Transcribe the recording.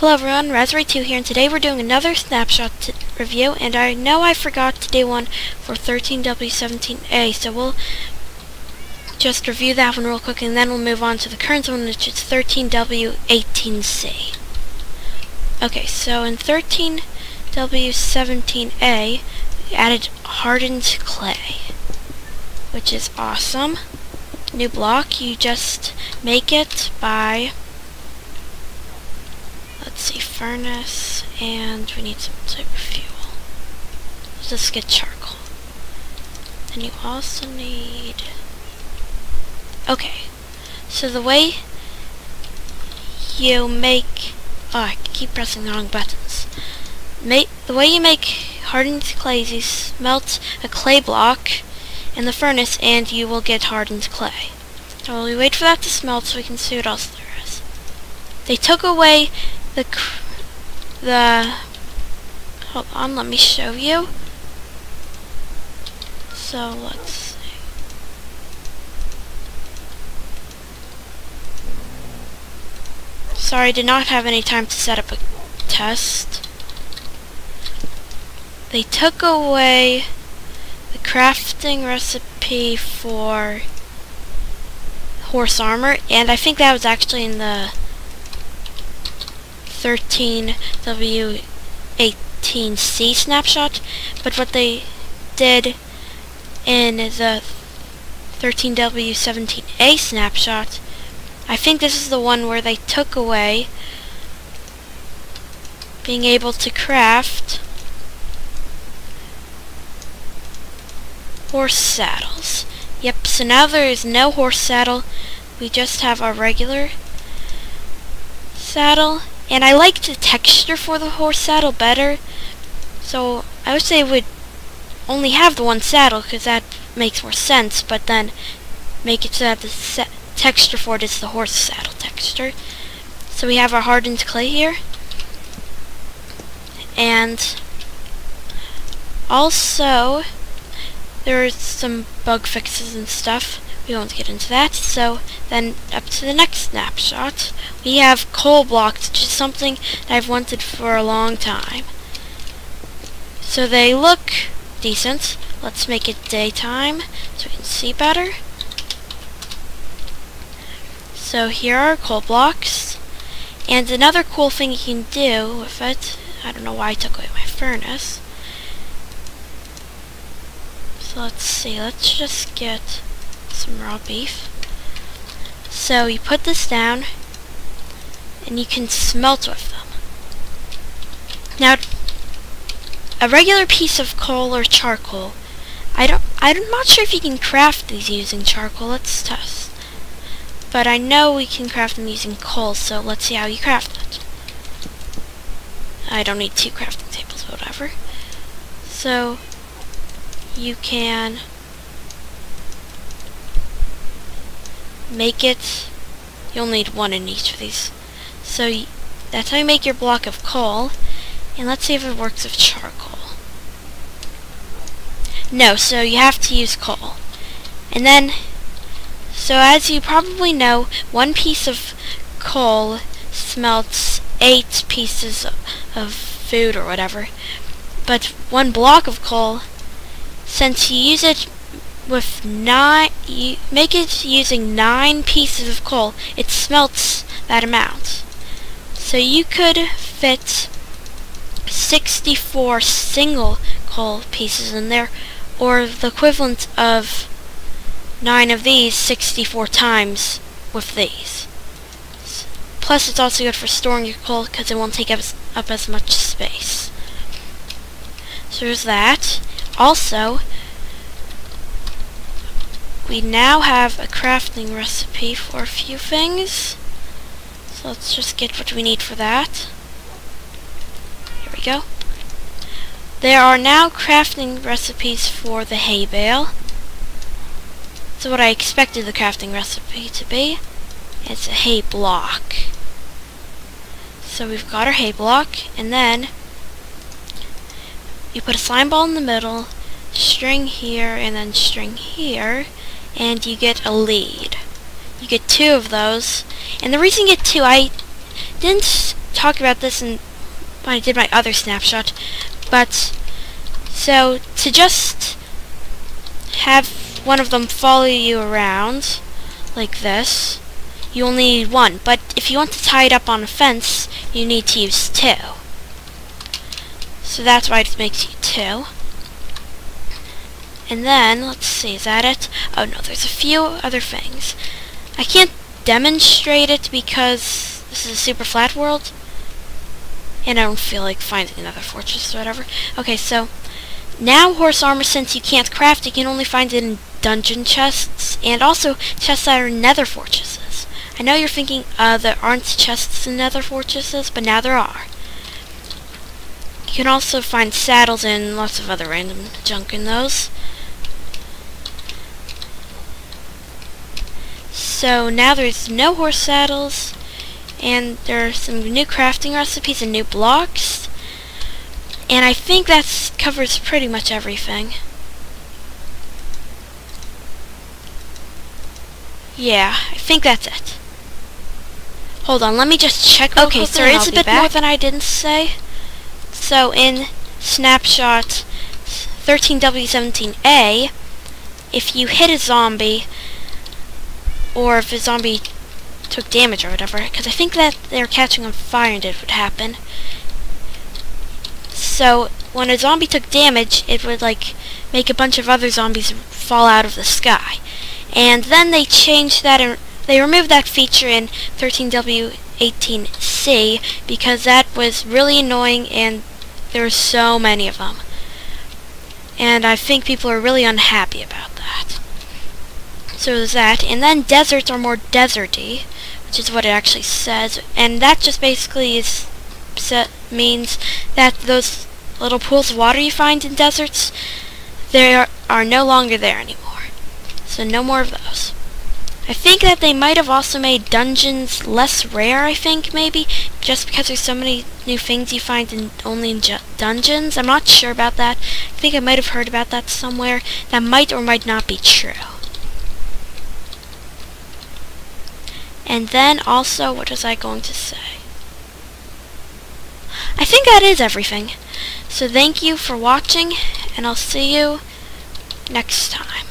Hello everyone, Raspberry2 here, and today we're doing another snapshot review, and I know I forgot to do one for 13w17a, so we'll just review that one real quick, and then we'll move on to the current one, which is 13w18c. Okay, so in 13w17a, we added hardened clay, which is awesome. New block, you just make it by... let's see, furnace, and we need some type of fuel. Let's just get charcoal. And you also need... okay, so the way you make... oh, I keep pressing the wrong buttons. The way you make hardened clay is you melt a clay block in the furnace and you will get hardened clay. So we wait for that to smelt so we can see what else there is. They took away the hold on, let me show you. So let's see. Sorry, I did not have any time to set up a test. They took away the crafting recipe for horse armor, and I think that was actually in the 13w18c snapshot, but what they did in the 13w17a snapshot, I think this is the one where they took away being able to craft horse saddles. Yep, so now there is no horse saddle, we just have our regular saddle. And I like the texture for the horse saddle better, so I would say we'd only have the one saddle because that makes more sense, but then make it so that the texture for it is the horse saddle texture. So we have our hardened clay here, and also there's some bug fixes and stuff. We won't get into that. So then up to the next snapshot, we have coal blocks, which is something that I've wanted for a long time. So they look decent. Let's make it daytime so we can see better. So here are coal blocks, and another cool thing you can do with it, I don't know why I took away my furnace. So let's see, let's just get some raw beef. So you put this down and you can smelt with them. Now, a regular piece of coal or charcoal, I'm not sure if you can craft these using charcoal. Let's test. But I know we can craft them using coal, so let's see how you craft it. I don't need 2 crafting tables, whatever. So you can make it, you'll need 1 in each of these. So that's how you make your block of coal, and let's see if it works with charcoal. No, so you have to use coal. And then, so as you probably know, 1 piece of coal smelts 8 pieces of food or whatever. But 1 block of coal, since you use it with 9, you make it using 9 pieces of coal, it smelts that amount. So you could fit 64 single coal pieces in there, or the equivalent of 9 of these 64 times with these. Plus it's also good for storing your coal because it won't take up as much space. So there's that. Also, we now have a crafting recipe for a few things. So let's just get what we need for that. Here we go. There are now crafting recipes for the hay bale. So what I expected the crafting recipe to be. It's a hay block. So we've got our hay block, and then you put a slime ball in the middle, string here, and then string here, and you get a lead. You get 2 of those, and the reason you get 2, I didn't talk about this when I did my other snapshot, but so to just have one of them follow you around like this, you only need one, but if you want to tie it up on a fence, you need to use two. So that's why it makes you two. And then, let's see, is that it? Oh no, there's a few other things. I can't demonstrate it because this is a super flat world, and I don't feel like finding another fortress or whatever. Okay, so now horse armor, since you can't craft it, you can only find it in dungeon chests, and also chests that are in nether fortresses. I know you're thinking there aren't chests in nether fortresses, but now there are. You can also find saddles and lots of other random junk in those. So now there's no horse saddles, and there are some new crafting recipes and new blocks, and I think that covers pretty much everything. Yeah, I think that's it. Hold on, let me just check. Okay, so there is a bit more than I didn't say. So in Snapshot 13w17a, if you hit a zombie, or if a zombie took damage or whatever, because I think that they're catching on fire and it would happen. So when a zombie took damage, it would like make a bunch of other zombies fall out of the sky. And then they changed that, and they removed that feature in 13w18c because that was really annoying and there were so many of them. And I think people are really unhappy about that. So there's that. And then deserts are more deserty, which is what it actually says. And that just basically means that those little pools of water you find in deserts, they are no longer there anymore. So no more of those. I think that they might have also made dungeons less rare, I think, maybe, just because there's so many new things you find only in dungeons. I'm not sure about that. I think I might have heard about that somewhere. That might or might not be true. And then also, what was I going to say? I think that is everything. So thank you for watching, and I'll see you next time.